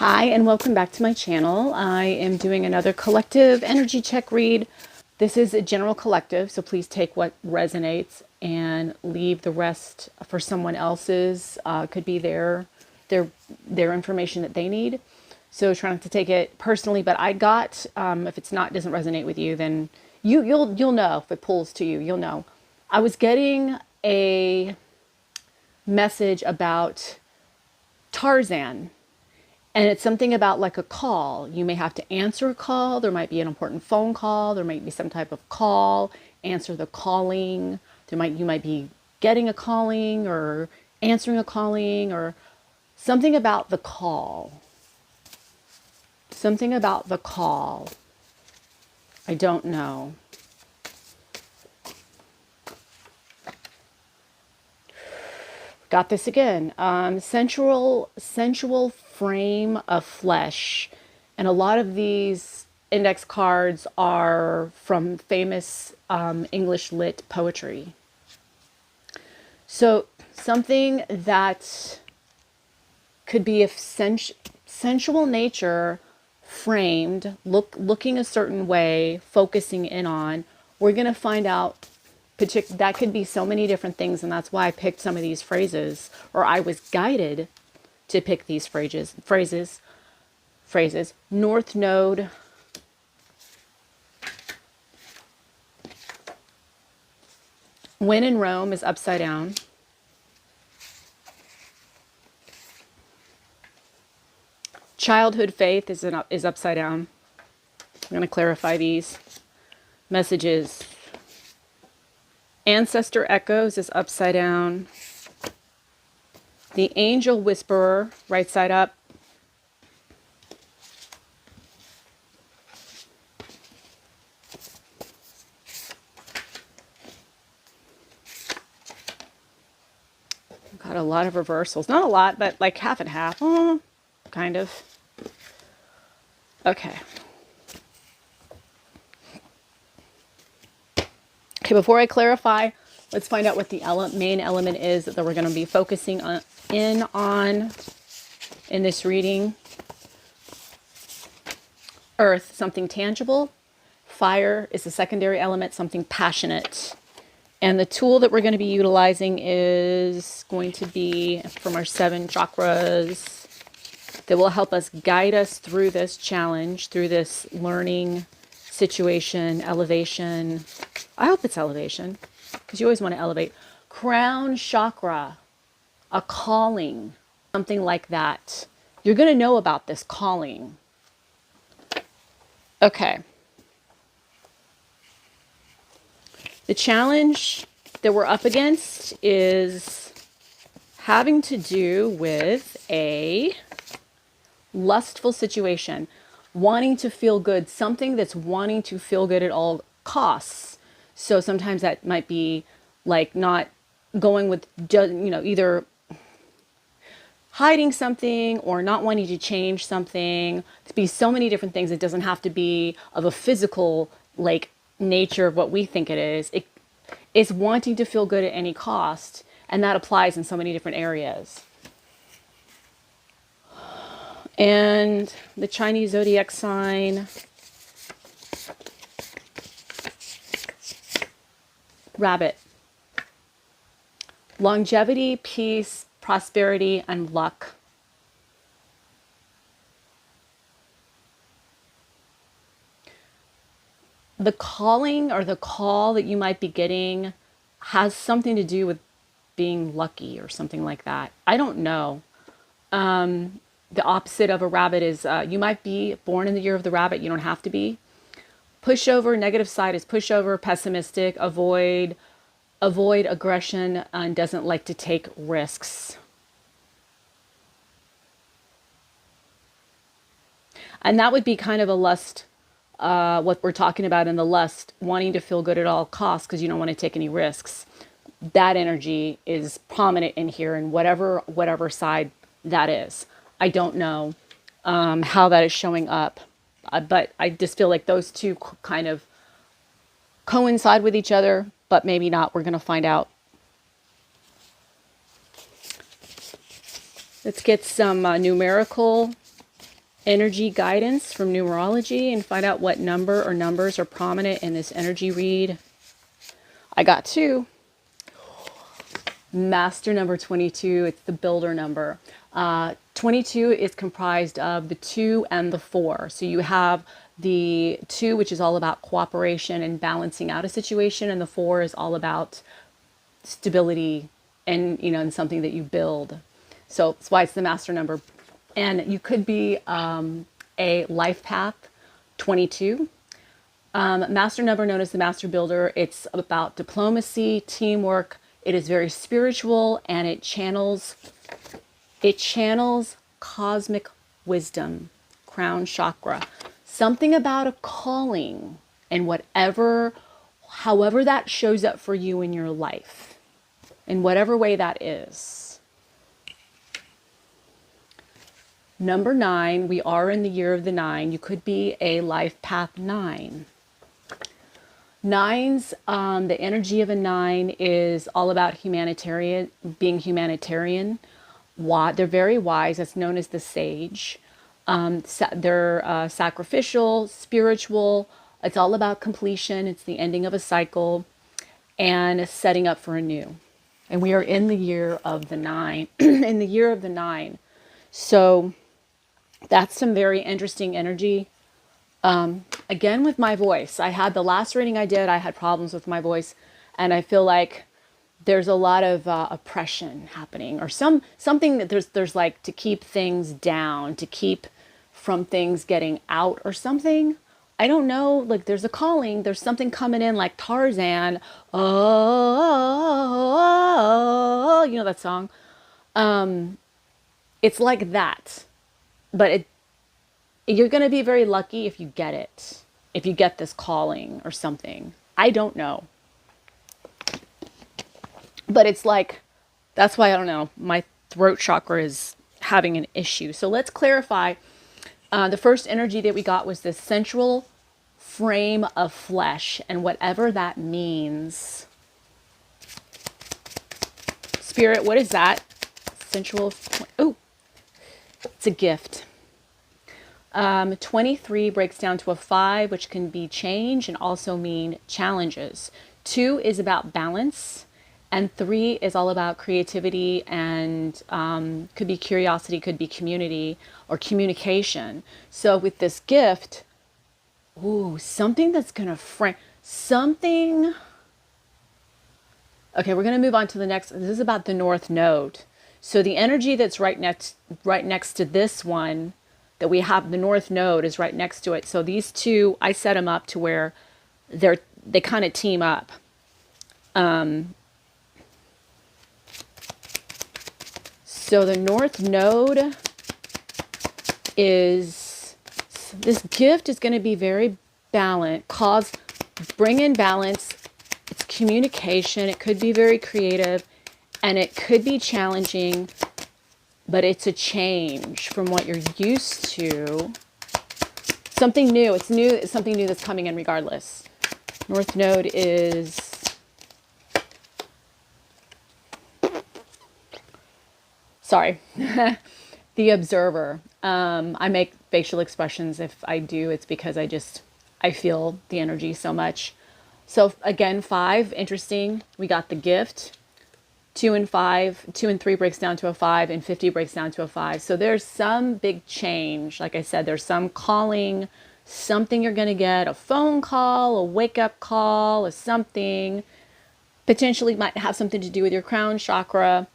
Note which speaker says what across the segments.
Speaker 1: Hi, and welcome back to my channel. I am doing another collective energy check read. This is a general collective, so please take what resonates and leave the rest for someone else's. Could be their information that they need. So try not to take it personally. But I got if it's not doesn't resonate with you, then you'll know if it pulls to you. You'll know. I was getting a message about Tarzan. And it's something about like a call. You may have to answer a call. There might be an important phone call. There might be some type of call. Answer the calling. You might be getting a calling or answering a calling or something about the call. Something about the call. I don't know. Got this again. Sensual frame of flesh. And a lot of these index cards are from famous English lit poetry. So something that could be of sensual nature, framed, looking a certain way, focusing in on. We're going to find out that could be so many different things, and that's why I picked some of these phrases, or I was guided to pick these phrases. North Node, when in Rome is upside down. Childhood faith is upside down. I'm going to clarify these messages. Ancestor echoes is upside down. The angel whisperer, right side up. Got a lot of reversals. Not a lot, but like half and half. Kind of. Okay. Okay, before I clarify, let's find out what the main element is that we're going to be focusing on in this reading. Earth, something tangible. Fire is the secondary element, something passionate. And the tool that we're going to be utilizing is going to be from our 7 chakras that will help us guide us through this challenge, through this learning situation, elevation. I hope it's elevation, because you always want to elevate. Crown chakra, a calling, something like that. You're going to know about this calling. Okay. The challenge that we're up against is having to do with a lustful situation, wanting to feel good, something that's wanting to feel good at all costs. So sometimes that might be like not going with, either hiding something or not wanting to change something. To be so many different things. It doesn't have to be of a physical like nature of what we think it is. It's wanting to feel good at any cost, and that applies in so many different areas. And the Chinese zodiac sign, rabbit. Longevity, peace, prosperity, and luck. The calling or the call that you might be getting has something to do with being lucky or something like that. I don't know. The opposite of a rabbit is you might be born in the year of the rabbit. You don't have to be. Pushover, negative side is pushover, pessimistic, avoid aggression, and doesn't like to take risks. And that would be kind of a lust, what we're talking about in the lust, wanting to feel good at all costs because you don't want to take any risks. That energy is prominent in here, in whatever side that is. I don't know how that is showing up, but I just feel like those two kind of coincide with each other, but maybe not. We're going to find out. Let's get some numerical energy guidance from numerology and find out what number or numbers are prominent in this energy read. I got two. Master number 22, it's the builder number. 22 is comprised of the 2 and the 4. So you have the 2, which is all about cooperation and balancing out a situation, and the 4 is all about stability and, you know, and something that you build. So that's why it's the master number. And you could be a life path 22. Master number known as the master builder. It's about diplomacy, teamwork. It is very spiritual, and it channels cosmic wisdom, crown chakra. Something about a calling, and however that shows up for you in your life, in whatever way that is. Number 9, we are in the year of the 9. You could be a life path 9. Nines, the energy of a 9 is all about being humanitarian. They're very wise. That's known as the sage. They're sacrificial, spiritual. It's all about completion. It's the ending of a cycle and setting up for a new. And we are in the year of the 9. In the year of the 9. So that's some very interesting energy. Again, with my voice, I had the last reading I did, I had problems with my voice, and I feel like there's a lot of oppression happening, or something that there's like to keep things down, to keep from things getting out or something. I don't know, like there's a calling, there's something coming in like Tarzan. Oh, you know that song? It's like that, but you're going to be very lucky if you get it. If you get this calling or something. I don't know. But it's like, that's why I don't know. My throat chakra is having an issue. So let's clarify. The first energy that we got was this sensual frame of flesh. And whatever that means. Spirit, what is that? Sensual. Oh, it's a gift. 23 breaks down to a 5, which can be change and also mean challenges. 2 is about balance, and 3 is all about creativity and could be curiosity, could be community or communication. So with this gift, something that's going to frame something. Okay, we're going to move on to the next. This is about the North Node. So the energy that's right next to this one that we have, the North Node is right next to it. So these two, I set them up to where they kind of team up. So the North Node this gift is going to be very balanced, bring in balance. It's communication. It could be very creative, and it could be challenging, but it's a change from what you're used to. Something new. It's new. It's something new that's coming in regardless. North Node is... Sorry. The observer. I make facial expressions. If I do, it's because I feel the energy so much. So again, 5, interesting. We got the gift. 2 and 3 breaks down to a 5, and 50 breaks down to a 5. So there's some big change. Like I said, there's some calling, something you're going to get, a phone call, a wake-up call, or something. Potentially might have something to do with your crown chakra.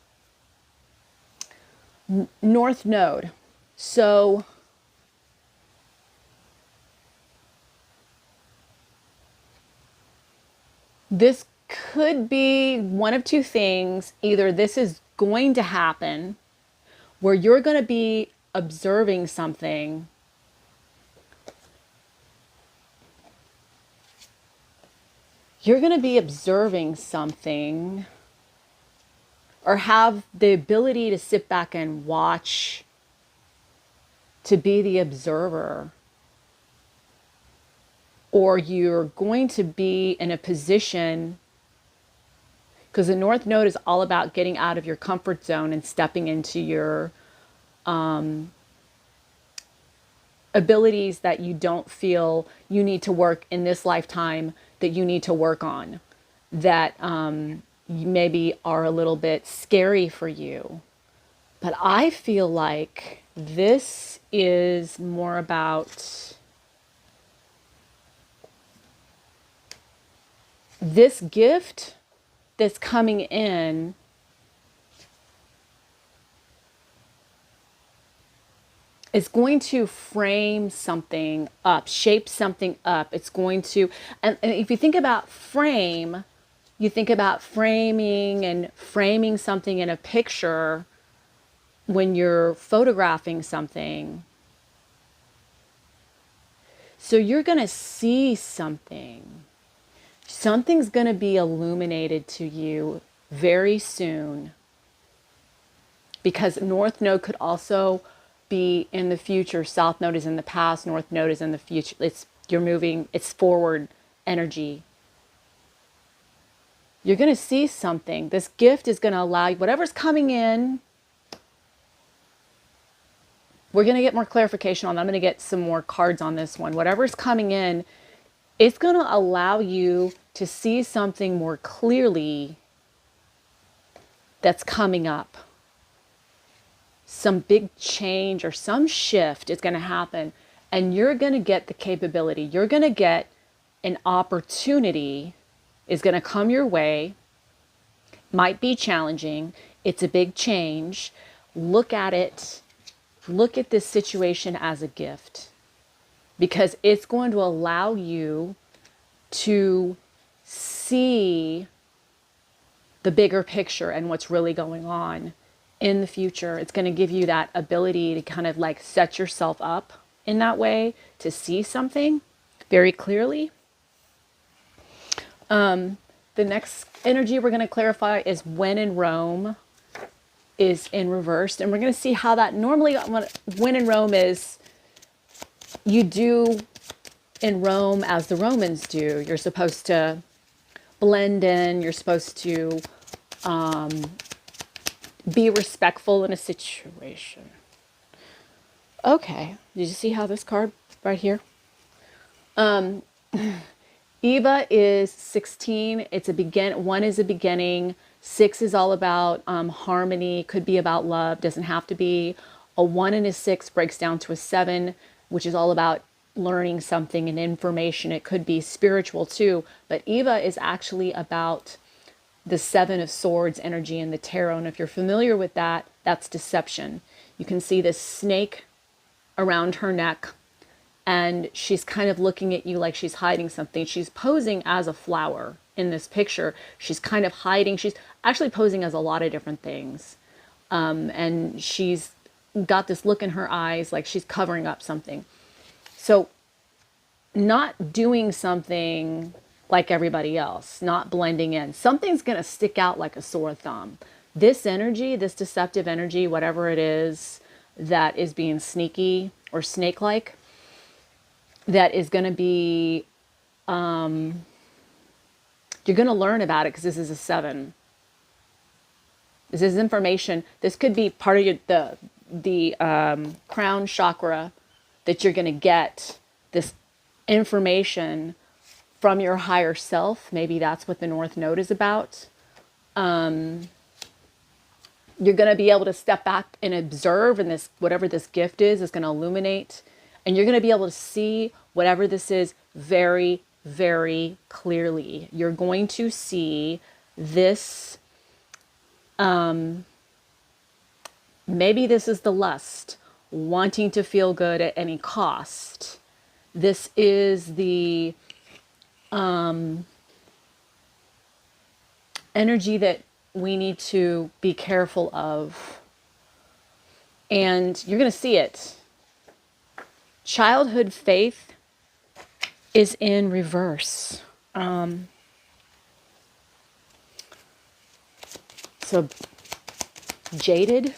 Speaker 1: North Node. So this could be one of two things. Either this is going to happen where you're going to be observing something. You're going to be observing something or have the ability to sit back and watch, to be the observer. Or you're going to be in a position, because the North Node is all about getting out of your comfort zone and stepping into your abilities that you don't feel you need to work in this lifetime, that you need to work on, that maybe are a little bit scary for you. But I feel like this is more about this gift that's coming in is going to frame something up, shape something up. It's going to, and if you think about frame, you think about framing and framing something in a picture when you're photographing something. So you're going to see something. Something's going to be illuminated to you very soon, because North Node could also be in the future. South Node is in the past. North Node is in the future. You're moving. It's forward energy. You're going to see something. This gift is going to allow you, whatever's coming in. We're going to get more clarification on that. I'm going to get some more cards on this one. Whatever's coming in, it's going to allow you to see something more clearly that's coming up. Some big change or some shift is going to happen, and you're going to get the capability. You're going to get an opportunity is going to come your way. Might be challenging. It's a big change. Look at it. Look at this situation as a gift, because it's going to allow you to see the bigger picture and what's really going on in the future. It's going to give you that ability to kind of like set yourself up in that way to see something very clearly. The next energy we're going to clarify is when in Rome is in reverse. And we're going to see how that normally, when in Rome is, you do in Rome as the Romans do. You're supposed to blend in. You're supposed to be respectful in a situation. Okay. Did you see how this card right here? Eva is 16. It's a begin. 1 is a beginning. 6 is all about harmony. Could be about love. Doesn't have to be. A 1 and a 6 breaks down to a 7, which is all about learning something and information. It could be spiritual too. But Eva is actually about the 7 of Swords energy in the tarot. And if you're familiar with that, that's deception. You can see this snake around her neck, and she's kind of looking at you like she's hiding something. She's posing as a flower in this picture. She's kind of hiding. She's actually posing as a lot of different things. And she's got this look in her eyes like she's covering up something. So not doing something like everybody else, not blending in. Something's going to stick out like a sore thumb. This energy, this deceptive energy, whatever it is that is being sneaky or snake-like, that is going to be, you're going to learn about it because this is a 7. This is information. This could be part of the crown chakra, that you're going to get this information from your higher self. Maybe that's what the North Node is about. You're going to be able to step back and observe, and this, whatever this gift is going to illuminate, and you're going to be able to see whatever this is very, very clearly. You're going to see this. Maybe this is the lust, wanting to feel good at any cost. This is the energy that we need to be careful of. And you're going to see it. Childhood faith is in reverse. So jaded.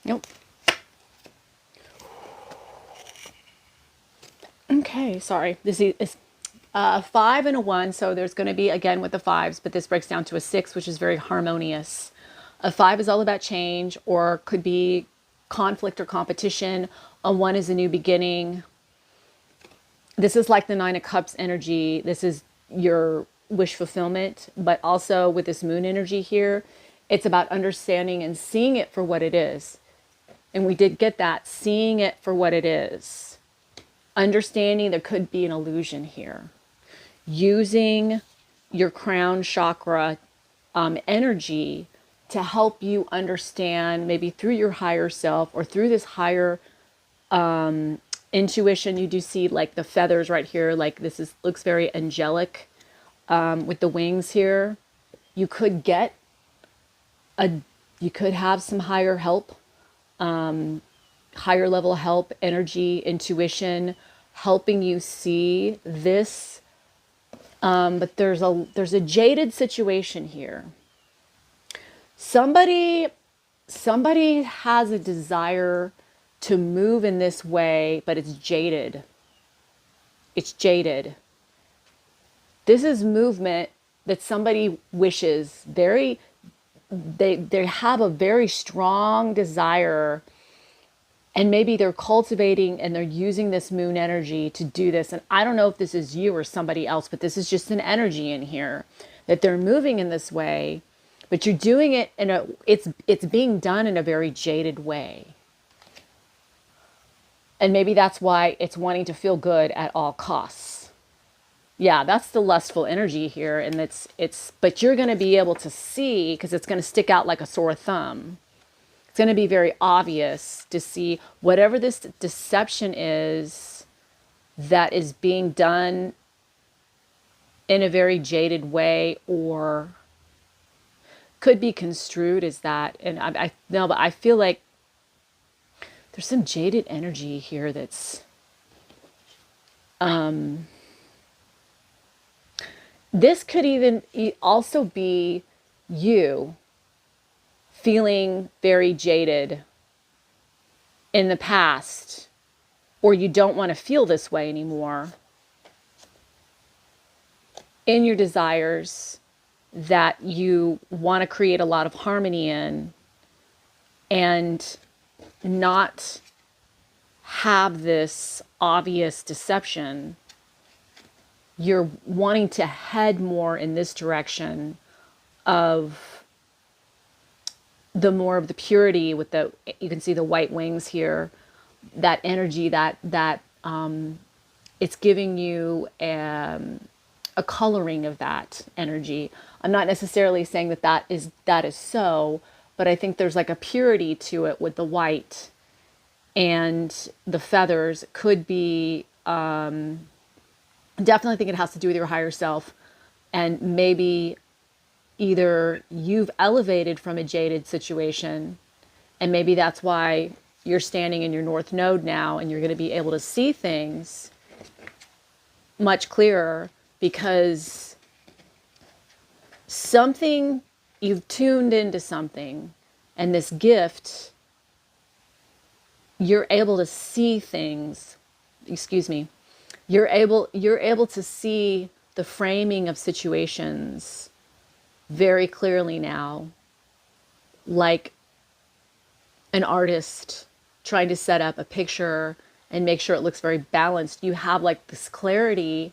Speaker 1: Nope. Okay, sorry. This is 5 and a 1, so there's going to be, again, with the 5s, but this breaks down to a 6, which is very harmonious. A 5 is all about change, or could be conflict or competition. A 1 is a new beginning. This is like the 9 of Cups energy. This is your wish fulfillment, but also with this moon energy here, it's about understanding and seeing it for what it is. And we did get that, seeing it for what it is. Understanding there could be an illusion here. Using your crown chakra energy to help you understand, maybe through your higher self or through this higher intuition. You do see like the feathers right here, like this is looks very angelic with the wings here. You could get you could have some higher help, higher level help, energy, intuition, helping you see this. But there's a jaded situation here. Somebody has a desire to move in this way, but it's jaded. It's jaded. This is movement that somebody wishes very, they have a very strong desire, and maybe they're cultivating and they're using this moon energy to do this. And I don't know if this is you or somebody else, but this is just an energy in here that they're moving in this way, but you're doing it in a, it's being done in a very jaded way. And maybe that's why it's wanting to feel good at all costs. Yeah, that's the lustful energy here. And but you're going to be able to see, because it's going to stick out like a sore thumb. It's going to be very obvious to see whatever this deception is that is being done in a very jaded way, or could be construed as that. And no, but I feel like there's some jaded energy here that's, this could even also be you feeling very jaded in the past, or you don't want to feel this way anymore in your desires that you want to create a lot of harmony in, and not have this obvious deception. You're wanting to head more in this direction of the more of the purity with the, you can see the white wings here, that energy that it's giving you a coloring of that energy. I'm not necessarily saying that is so, but I think there's like a purity to it with the white and the feathers. Could be, definitely think it has to do with your higher self, and maybe either you've elevated from a jaded situation, and maybe that's why you're standing in your North Node now, and you're going to be able to see things much clearer, because something, you've tuned into something, and this gift, you're able to see things, you're able to see the framing of situations very clearly now, like an artist trying to set up a picture and make sure it looks very balanced. You have like this clarity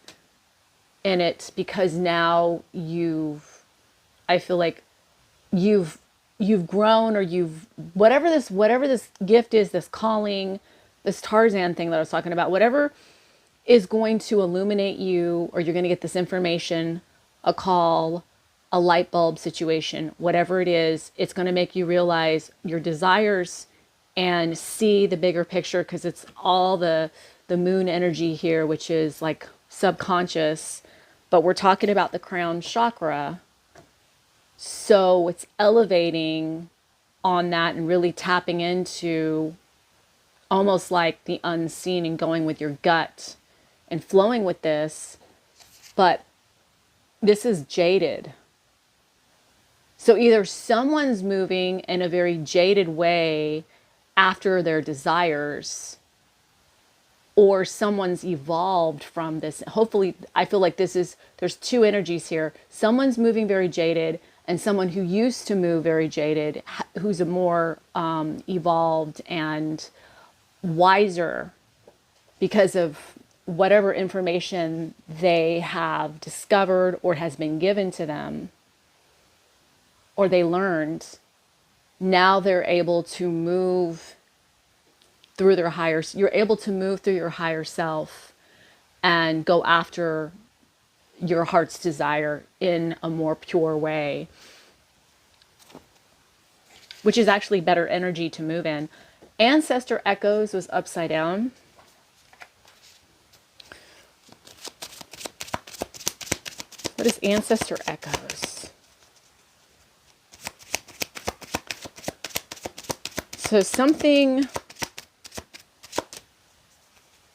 Speaker 1: in it, because now I feel like you've grown, or whatever this gift is, this calling, this Tarzan thing that I was talking about, whatever is going to illuminate you, or you're going to get this information, a call, a light bulb situation, whatever it is, it's going to make you realize your desires and see the bigger picture, because it's all the moon energy here, which is like subconscious, but we're talking about the crown chakra. So it's elevating on that and really tapping into almost like the unseen and going with your gut and flowing with this. But this is jaded. So either someone's moving in a very jaded way after their desires, or someone's evolved from this. Hopefully, I feel like there's two energies here. Someone's moving very jaded, and someone who used to move very jaded, who's a more evolved and wiser because of whatever information they have discovered or has been given to them or they learned. Now they're able to move through their higher, you're able to move through your higher self and go after your heart's desire in a more pure way, which is actually better energy to move in. Ancestor Echoes was upside down. What is Ancestor Echoes? So something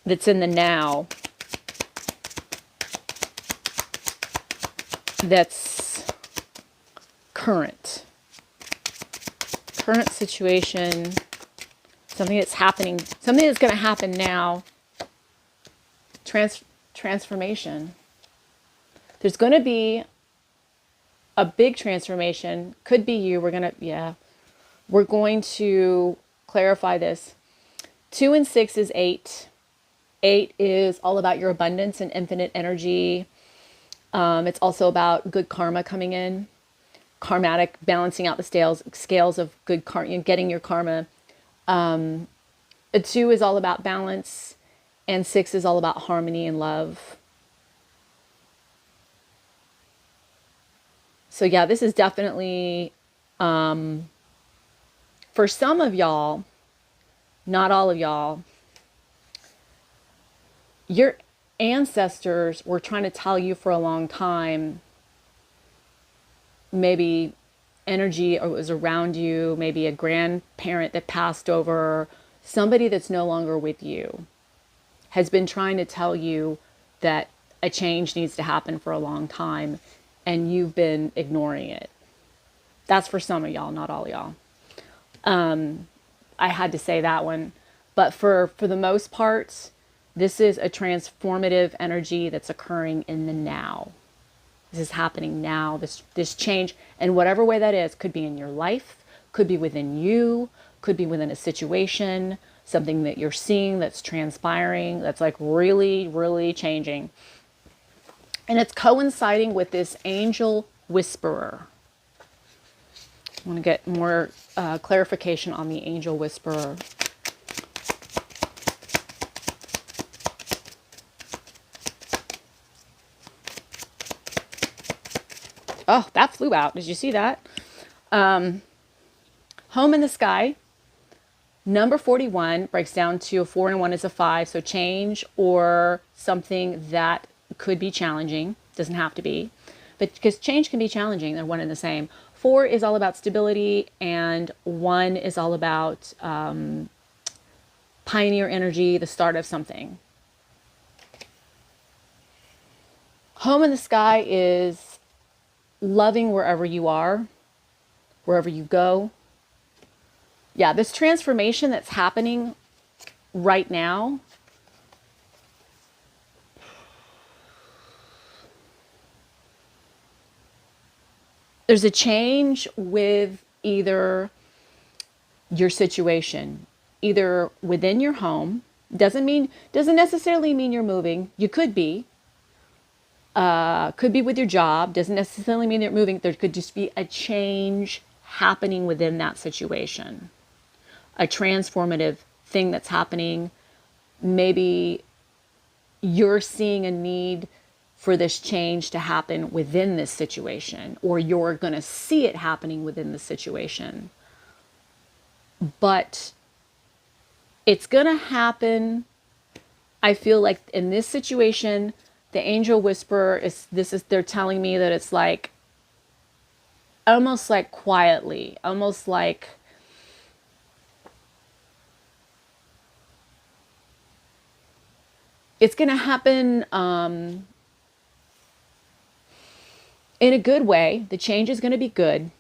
Speaker 1: that's in the now, that's current situation, something that's happening, something that's going to happen now, transformation. There's going to be a big transformation. Could be you. We're going to clarify this. 2 and 6 is 8. 8 is all about your abundance and infinite energy. It's also about good karma coming in, karmatic, balancing out the scales of good karma, getting your karma. A 2 is all about balance, and 6 is all about harmony and love. So yeah, this is definitely, for some of y'all, not all of y'all, your ancestors were trying to tell you for a long time, maybe energy or was around you, maybe a grandparent that passed over, somebody that's no longer with you, has been trying to tell you that a change needs to happen for a long time, and you've been ignoring it. That's for some of y'all, not all y'all. I had to say that one. But for the most part, this is a transformative energy that's occurring in the now. This is happening now, this change, and whatever way that is, could be in your life, could be within you, could be within a situation, something that you're seeing that's transpiring, that's like really, really changing. And it's coinciding with this angel whisperer. I want to get more clarification on the angel whisperer. Oh, that flew out. Did you see that? Home in the Sky. Number 41 breaks down to a 4 and 1 is a 5. So change or something that could be challenging. Doesn't have to be. But because change can be challenging, they're one and the same. 4 is all about stability, and 1 is all about pioneer energy, the start of something. Home in the Sky is loving wherever you are, wherever you go. Yeah, this transformation that's happening right now, there's a change with either your situation, either within your home. Doesn't necessarily mean you're moving. You could be. Could be with your job. Doesn't necessarily mean you're moving. There could just be a change happening within that situation. A transformative thing that's happening. Maybe you're seeing a need for this change to happen within this situation, or you're going to see it happening within the situation. But it's going to happen. I feel like in this situation, the angel whisperer they're telling me that it's like, almost like quietly, almost like it's going to happen in a good way. The change is going to be good,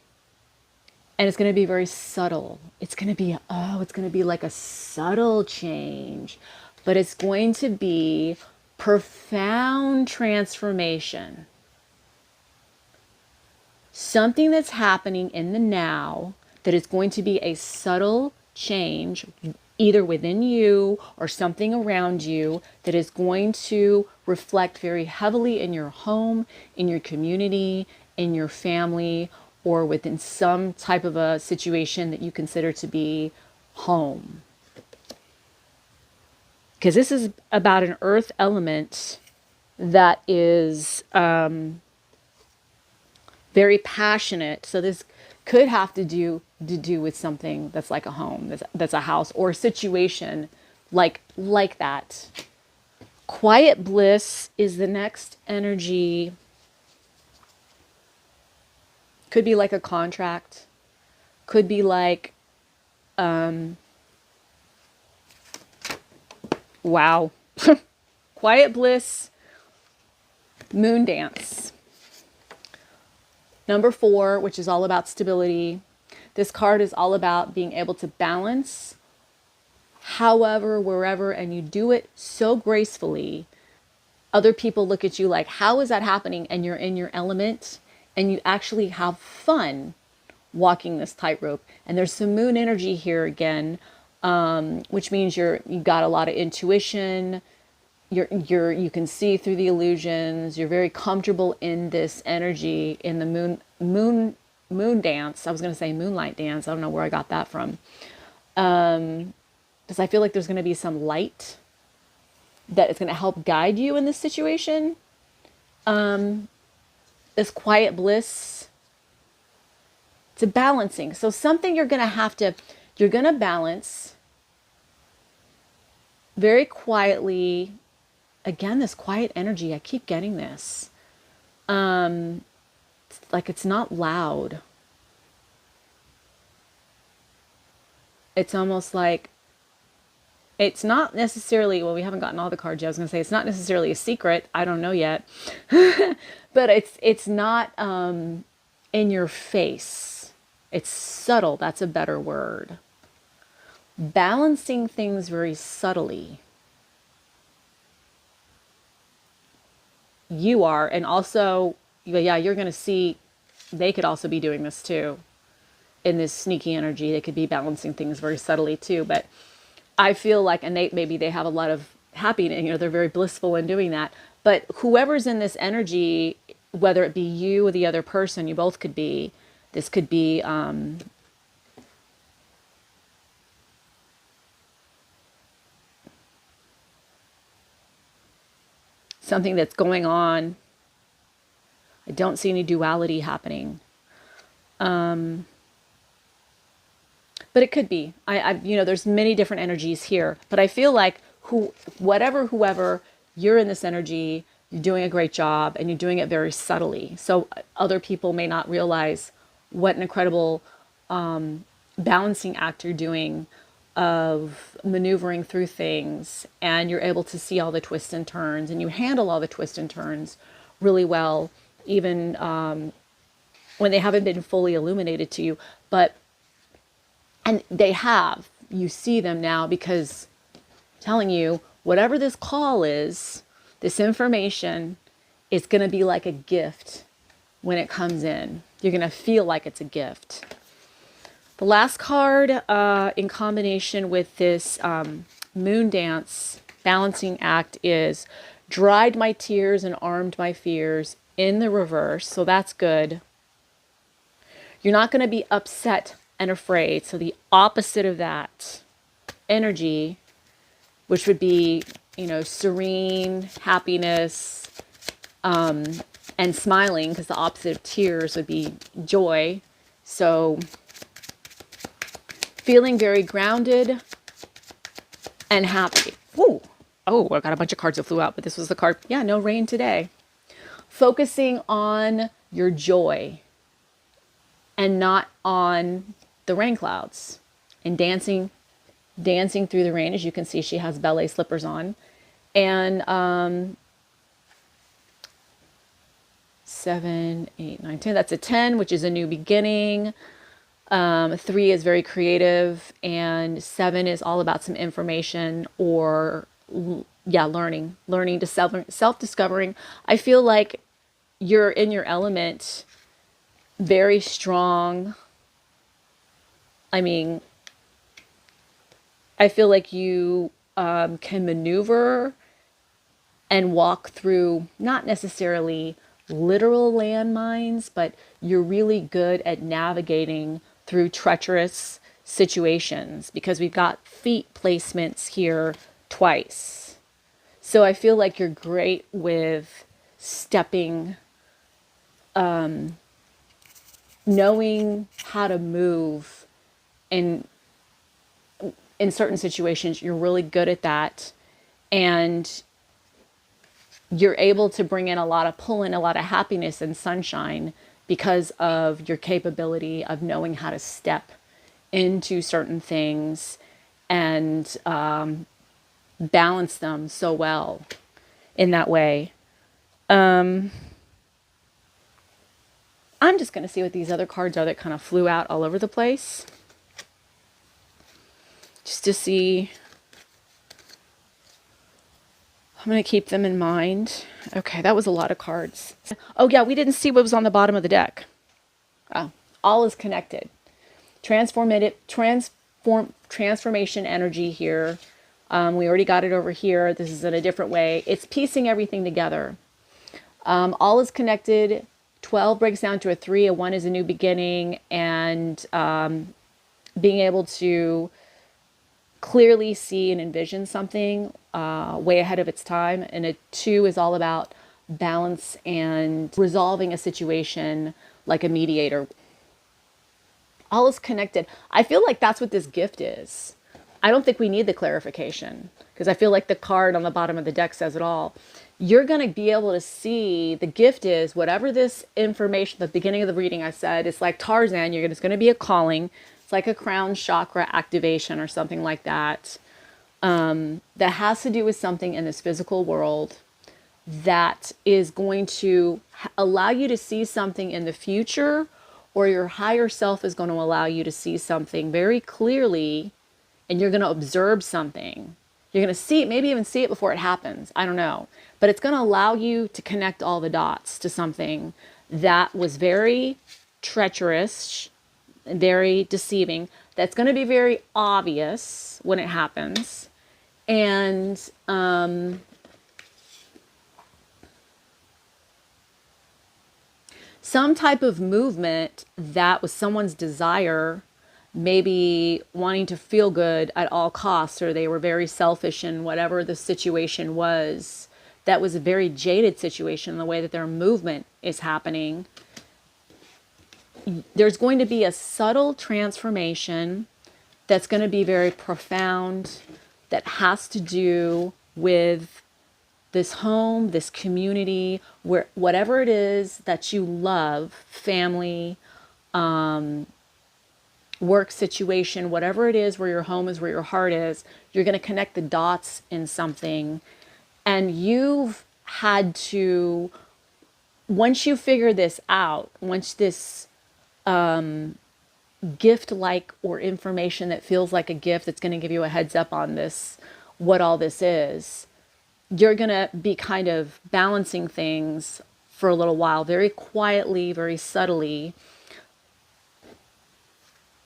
Speaker 1: and it's going to be very subtle. It's going to be like a subtle change, but it's going to be profound transformation. something that's happening in the now that is going to be a subtle change, either within you or something around you, that is going to reflect very heavily in your home, in your community, in your family, or within some type of a situation that you consider to be home. Because this is about an earth element that is very passionate. So this could have to do with something that's like a home, that's a house, or a situation like that. Quiet bliss is the next energy. Could be like a contract. Could be like, wow. Quiet bliss, moon dance. Number 4, which is all about stability. This card is all about being able to balance however, wherever, and you do it so gracefully. Other people look at you like, how is that happening? And you're in your element and you actually have fun walking this tightrope. And there's some moon energy here again, which means you got a lot of intuition. You can see through the illusions. You're very comfortable in this energy, in the moon dance. I was going to say moonlight dance. I don't know where I got that from. Because I feel like there's going to be some light that is going to help guide you in this situation. This quiet bliss. It's a balancing. So something you're going to balance very quietly. Again, this quiet energy, I keep getting this. It's not loud. It's almost like, it's not necessarily, well, we haven't gotten all the cards yet. I was going to say, it's not necessarily a secret. I don't know yet. But it's not in your face. It's subtle. That's a better word. Balancing things very subtly. You are, and also, yeah, you're going to see, they could also be doing this too. In this sneaky energy, they could be balancing things very subtly too. But I feel like, and maybe they have a lot of happiness, they're very blissful in doing that. But whoever's in this energy, whether it be you or the other person, you both could be, this could be, something that's going on. I don't see any duality happening. But it could be. There's many different energies here. But I feel like whoever, you're in this energy, you're doing a great job, and you're doing it very subtly. So other people may not realize what an incredible balancing act you're doing of maneuvering through things, and you're able to see all the twists and turns, and you handle all the twists and turns really well, even when they haven't been fully illuminated to you. And they have, you see them now, because I'm telling you, whatever this call is, this information is going to be like a gift when it comes in. You're going to feel like it's a gift. The last card in combination with this moon dance balancing act is dried my tears and armed my fears in the reverse. So that's good. You're not going to be upset and afraid. So the opposite of that energy, which would be, serene, happiness, and smiling, because the opposite of tears would be joy. So feeling very grounded and happy. Woo. Oh, I got a bunch of cards that flew out, but this was the card. Yeah, no rain today. Focusing on your joy and not on the rain clouds, and dancing through the rain. As you can see, she has ballet slippers on. And 7, 8, 9, 10. That's a 10, which is a new beginning. 3 is very creative, and 7 is all about some information or learning to self-discovering. I feel like you're in your element very strong. I mean, I feel like you can maneuver and walk through not necessarily literal landmines, but you're really good at navigating through treacherous situations because we've got feet placements here twice. So I feel like you're great with stepping, knowing how to move in in certain situations. You're really good at that. And you're able to bring in a lot of pull in a lot of happiness and sunshine because of your capability of knowing how to step into certain things and balance them so well in that way. I'm just going to see what these other cards are that kind of flew out all over the place. Just to see. I'm going to keep them in mind. Okay, that was a lot of cards. Oh yeah, we didn't see what was on the bottom of the deck. Oh, all is connected. Transformation energy here. We already got it over here. This is in a different way. It's piecing everything together. All is connected. 12 breaks down to a 3. A 1 is a new beginning. And being able to clearly see and envision something way ahead of its time. And a 2 is all about balance and resolving a situation like a mediator. All is connected. I feel like that's what this gift is. I don't think we need the clarification because I feel like the card on the bottom of the deck says it all. You're going to be able to see the gift is whatever this information, the beginning of the reading I said, it's like Tarzan, it's going to be a calling. It's like a crown chakra activation or something like that. That has to do with something in this physical world that is going to allow you to see something in the future, or your higher self is going to allow you to see something very clearly, and you're going to observe something. You're going to see it, maybe even see it before it happens. I don't know. But it's going to allow you to connect all the dots to something that was very treacherous, very deceiving, that's going to be very obvious when it happens. And some type of movement that was someone's desire, maybe wanting to feel good at all costs, or they were very selfish in whatever the situation was, that was a very jaded situation in the way that their movement is happening. There's going to be a subtle transformation that's going to be very profound, that has to do with this home, this community, where whatever it is that you love, family, work situation, whatever it is where your home is, where your heart is, you're going to connect the dots in something. And you've had to, once you figure this out, once this gift like or information that feels like a gift that's going to give you a heads up on this, what all this is, you're going to be kind of balancing things for a little while, very quietly, very subtly,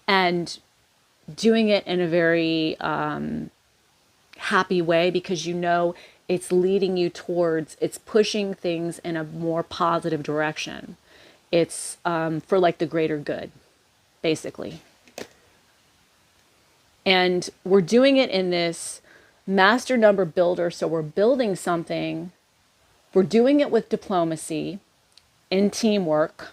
Speaker 1: and doing it in a very happy way, because you know it's leading you towards, it's pushing things in a more positive direction. It's for like the greater good, basically. And we're doing it in this master number builder. So we're building something. We're doing it with diplomacy and teamwork.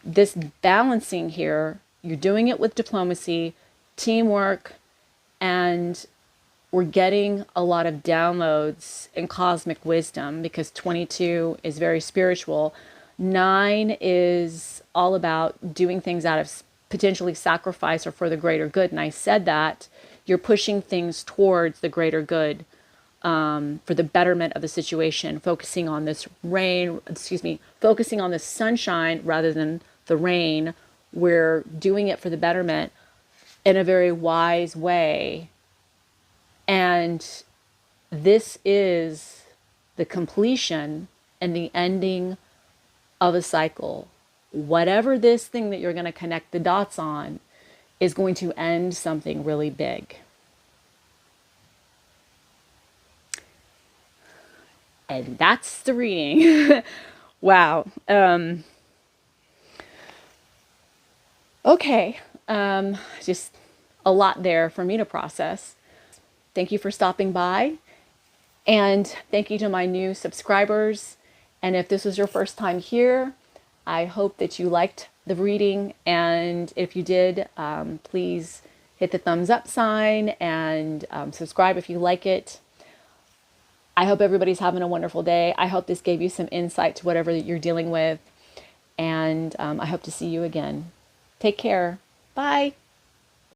Speaker 1: This balancing here, you're doing it with diplomacy, teamwork, and we're getting a lot of downloads and cosmic wisdom, because 22 is very spiritual. 9 is all about doing things out of potentially sacrifice or for the greater good. And I said that you're pushing things towards the greater good, for the betterment of the situation, focusing on this focusing on the sunshine rather than the rain. We're doing it for the betterment in a very wise way. And this is the completion and the ending of a cycle. whatever this thing that you're going to connect the dots on is going to end something really big. And that's the reading. Wow. Okay. Just a lot there for me to process. Thank you for stopping by. And thank you to my new subscribers. And if this was your first time here, I hope that you liked the reading. And if you did, please hit the thumbs up sign and subscribe if you like it. I hope everybody's having a wonderful day. I hope this gave you some insight to whatever you're dealing with. And I hope to see you again. Take care. Bye.